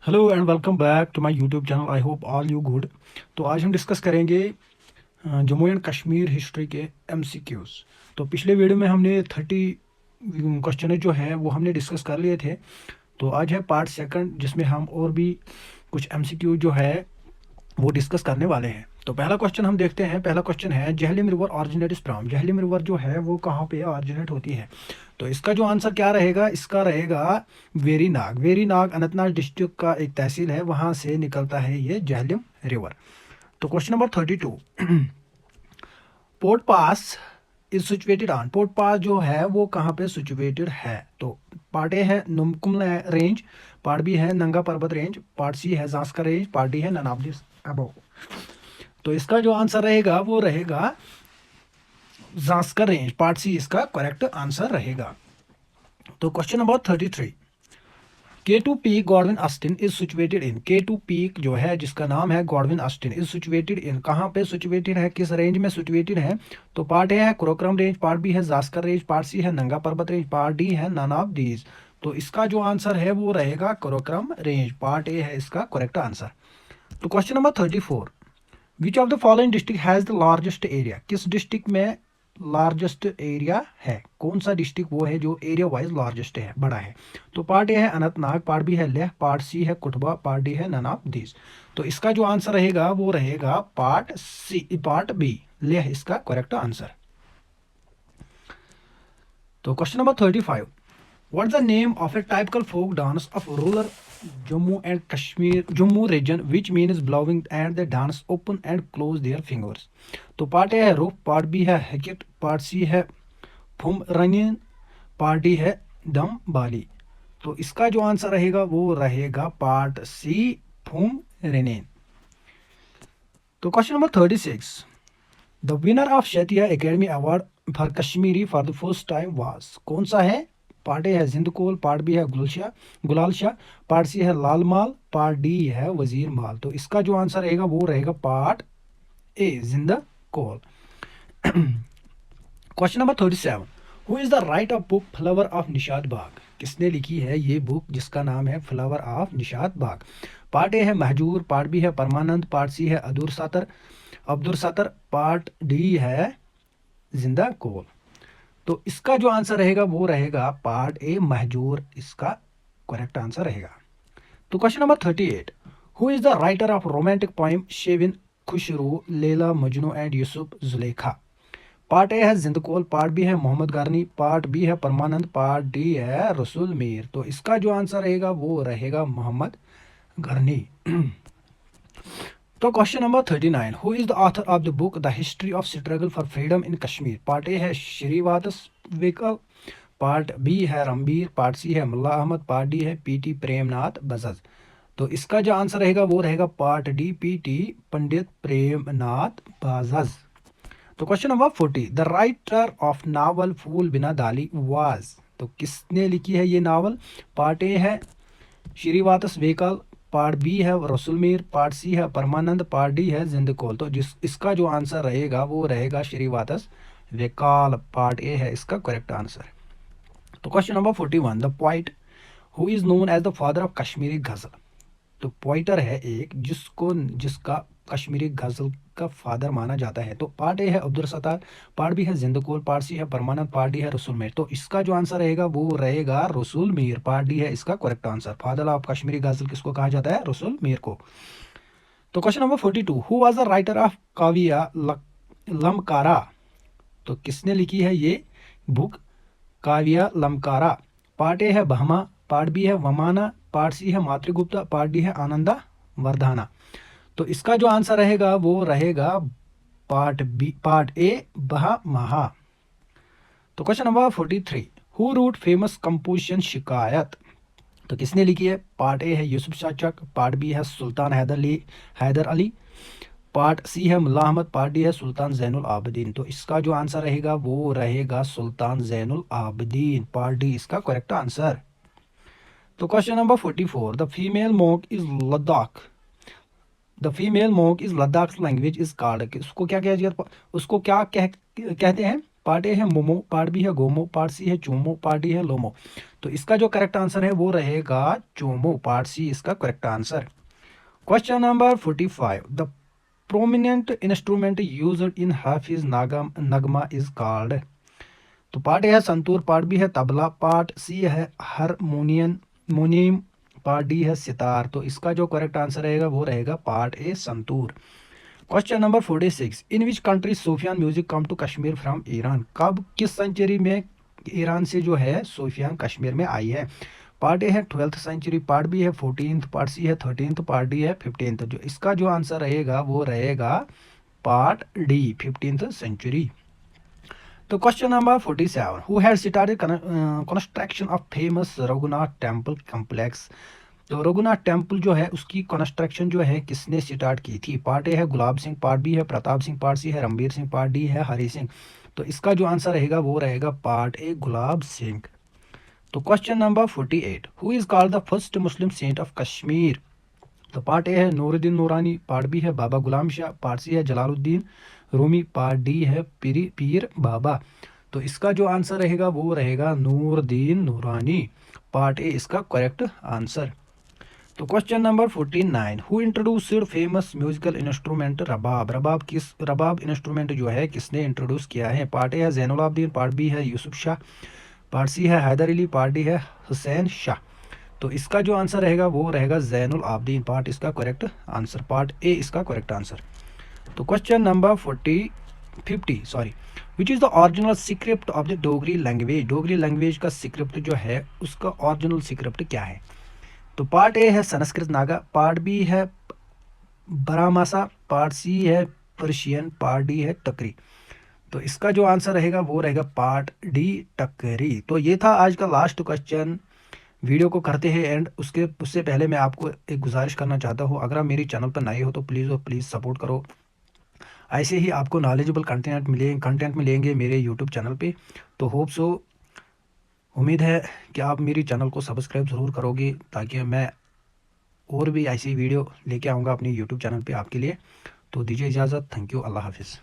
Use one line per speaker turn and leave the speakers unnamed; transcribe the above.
Hello and welcome back to my YouTube channel. I hope all you good. तो आज हम discuss करेंगे Jammu and Kashmir history के MCQs. तो पिछले वीडियो में हमने 30 क्वेश्चन जो है वो हमने डिस्कस कर लिए थे। तो आज है पार्ट सेकंड जिसमें हम और भी कुछ एमसीक्यू जो है वो डिस्कस करने वाले हैं। तो पहला क्वेश्चन हम देखते हैं। पहला क्वेश्चन है Jhelum river originates from. Jhelum river जो है वो कहाँ पे ऑरिजिनेट होती है? तो इसका जो आंसर क्या रहेगा, इसका रहेगा वेरीनाग। वेरीनाग अनंतनाग डिस्ट्रिक्ट का एक तहसील है, वहां से निकलता है ये जहलिम रिवर। तो क्वेश्चन नंबर 32, पोर्ट पास इज सिचुएटेड ऑन। पोर्ट पास जो है वो कहाँ पे सिचुएटेड है? तो पार्ट ए है नुमकुम रेंज, पार्ट बी है नंगा पर्वत रेंज, पार्ट सी है जास्कर रेंज, पार्ट डी है ननाबली अबो। तो इसका जो आंसर रहेगा वो रहेगा जास्कर रेंज, पार्ट सी इसका करेक्ट आंसर रहेगा। तो question number 33, K2 peak Godwin Austen is situated in. K2 peak जो है जिसका नाम है Godwin Austen is situated in, कहाँ पे सिचुएटेड है, किस रेंज में सिचुएटेड है? तो पार्ट ए है कुरोक्रम रेंज, पार्ट बी है जास्कर रेंज, पार्ट सी है नंगा पर्वत रेंज, पार्ट डी है नन ऑफ दीज। तो इसका जो आंसर है वो रहेगा कुरोक्रम रेंज, पार्ट ए है इसका करेक्ट आंसर। तो question number 34, which of the following district has the largest area. किस डिस्ट्रिक्ट में लार्जेस्ट एरिया है? कौन सा डिस्ट्रिक्ट वो है जो एरिया वाइज लार्जेस्ट है, बड़ा है? तो पार्ट ए है अनंतनाग, पार्ट बी है लेह, पार्ट सी है कुटबा, पार्ट डी है नन ऑफ दिस। तो इसका जो आंसर रहेगा वो रहेगा part C, part B Leh इसका करेक्ट आंसर। तो question number 35, What is the name of a typical folk dance of rural Jammu and Kashmir, Jammu region, which means blowing and they dance open and close their fingers? तो part A है roof, part B है हैकिट, part C है फुम रनियन, part D है दम बाली। तो इसका जो answer रहेगा वो रहेगा पार्ट सी फुम रनियन। तो question number 36, the winner of Sahitya Akademi award for Kashmiri for the first time was. कौन सा है? पार्ट ए है जिंदकोल, पार्ट बी है गुलाल शाह, पार्ट सी है लाल माल, पार्ट डी है वजीर माल। तो इसका जो आंसर रहेगा वो रहेगा part A Zindakaul. Question number 37, who is the writer of book flower of Nishat Bagh. किसने लिखी है ये बुक जिसका नाम है flower of Nishat Bagh? Part A है महजूर, पार्ट बी है परमानंद, पार्ट सी है अब्दुल सतर, पार्ट डी है जिंदा कोल। तो इसका जो आंसर रहेगा वो रहेगा पार्ट ए महजूर, इसका करेक्ट आंसर रहेगा। तो question number 38, who is the writer of romantic poem Shirin Khusro Laila Majnu and Yusuf Zulekha? Part A है जिंदकोल, पार्ट बी है मोहम्मद गारनी, पार्ट बी है परमानंद, पार्ट डी है रसूल मीर। तो इसका जो आंसर रहेगा वो रहेगा मोहम्मद गारनी। तो question number 39, who is the author of the book the history of struggle for freedom in Kashmir? Part A है श्रीवादस वेकल, पार्ट बी है रणबीर, पार्ट सी है मुल्ला अहमद, पार्ट डी है पीटी प्रेमनाथ बजाज। तो इसका जो आंसर रहेगा वो रहेगा part D P T Pandit Premnath Bajaj. तो question number 40, the writer of novel Phool Bina Dali was. तो किसने लिखी है ये नावल? पार्ट ए है श्रीवादस वेकल, पार्ट बी है रसूल मीर, पार्ट सी है परमानंद, पार्ट डी है जिंदकोल। तो इसका जो आंसर रहेगा वो रहेगा श्रीवादस वेकाल, पार्ट ए है इसका करेक्ट आंसर। तो question number 41, the poet who is known as the father of Kashmiri ghazal. तो पोइटर है एक जिसका कश्मीरी गजल का फादर माना जाता है। तो पार्ट ए है अब्दुल सत्तार, पार्ट बी है जिंदकोल, पार्ट सी है परमानंद, पार्ट डी है रसूल मीर। तो इसका जो आंसर रहेगा वो रहेगा रसूल मीर, पार्ट डी है इसका correct answer. Father of Kashmiri गजल किसको कहा जाता है? रसूल मीर को। तो question number 42, who was the writer of काविया लमकारा। तो किसने लिखी है ये बुक काविया लमकारा? पार्ट ए है बहमा, पार्ट बी है वमाना, पार्ट सी है मातृगुप्ता, पार्ट डी है आनंदा वर्धाना। तो इसका जो आंसर रहेगा वो रहेगा पार्ट ए बहमहा। तो question number 43, who wrote famous composition Shikayat. तो किसने लिखी है? पार्ट ए है यूसुफ शाचक, पार्ट बी है सुल्तान हैदर अली, पार्ट सी है मुल्ला अहमद, पार्ट डी है सुल्तान जैनुल आबदीन। तो इसका जो आंसर रहेगा वो रहेगा सुल्तान जैनुल आबदीन, पार्ट डी इसका करेक्ट आंसर। तो question number 44, the female monk is Ladakh. The female monk is Ladakh language is called. उसको क्या कहते हैं? पार्ट ए है मोमो, पार्ट बी है गोमो, पार्ट सी है चोमो, पार्ट डी है लोमो। तो इसका जो करेक्ट आंसर है वो रहेगा चोमो, पार्ट सी इसका correct answer. Question number 45, the prominent instrument used in Hafiz Nagma is called. तो पार्ट ए है संतूर, पार्ट बी है तबला, पार्ट सी है हारमोनियम, पार्ट डी है सितार। तो इसका जो करेक्ट आंसर रहेगा वो रहेगा part A santoor. Question number 46, in which country Sufiana music come to Kashmir from Iran. कब किस सेंचुरी में ईरान से जो है सूफियान कश्मीर में आई है। पार्ट ए है 12th सेंचुरी, पार्ट बी है 14th, पार्ट सी है 13th, पार्ट डी है 15th। जो इसका जो आंसर रहेगा वो रहेगा पार्ट डी 15th सेंचुरी। तो question number 47, who had started construction of famous Raghunath temple complex. तो रघुनाथ टेम्पल जो है उसकी कंस्ट्रक्शन जो है किसने स्टार्ट की थी। पार्ट ए है गुलाब सिंह, पार्ट बी है प्रताप सिंह, पार्ट सी है रणबीर सिंह, पार्ट डी है हरि सिंह। तो इसका जो आंसर रहेगा वो रहेगा पार्ट ए गुलाब सिंह। तो question number 48, who is called the first Muslim saint of Kashmir. तो पार्ट ए है नूरुद्दीन नूरानी, पार्ट बी है बाबा गुलाम शाह, पार्ट सी है जलालुद्दीन रूमी, पार्ट डी है पीर बाबा। तो इसका जो आंसर रहेगा वो रहेगा नूरुद्दीन नूरानी, पार्ट ए इसका करेक्ट आंसर। तो question number 49, who introduced famous musical instrument rabab. Rabab instrument जो है किसने इंट्रोड्यूस किया है। पार्ट ए है जैनुल आबदीन, पार्ट बी है यूसुफ शाह, पार्ट सी है हैदर अली, पार्ट डी है हुसैन शाह। तो इसका जो आंसर रहेगा वो रहेगा जैनुल आबदीन, पार्ट इसका करेक्ट आंसर, पार्ट ए इसका करेक्ट आंसर। तो question number 50 which is the original script of the Dogri language. Dogri language का स्क्रिप्ट जो है उसका ओरिजिनल स्क्रिप्ट क्या है। तो पार्ट ए है संस्कृत नागा, पार्ट बी है बरामासा, पार्ट सी है पर्शियन, पार्ट डी है टकरी। तो इसका जो आंसर रहेगा वो रहेगा पार्ट डी टकरी। तो ये था आज का लास्ट क्वेश्चन। वीडियो को करते हैं एंड उससे पहले मैं आपको एक गुजारिश करना चाहता हूँ, अगर आप मेरी चैनल पर नए हो तो प्लीज़ और प्लीज़ सपोर्ट करो। ऐसे ही आपको नॉलेजेबल कंटेंट मिलेंगे मेरे यूट्यूब चैनल पे। तो होप सो, उम्मीद है कि आप मेरी चैनल को सब्सक्राइब ज़रूर करोगे ताकि मैं और भी ऐसी वीडियो लेके आऊँगा अपनी यूट्यूब चैनल पे आपके लिए। तो दीजिए इजाज़त, थैंक यू, अल्लाह हाफिज़।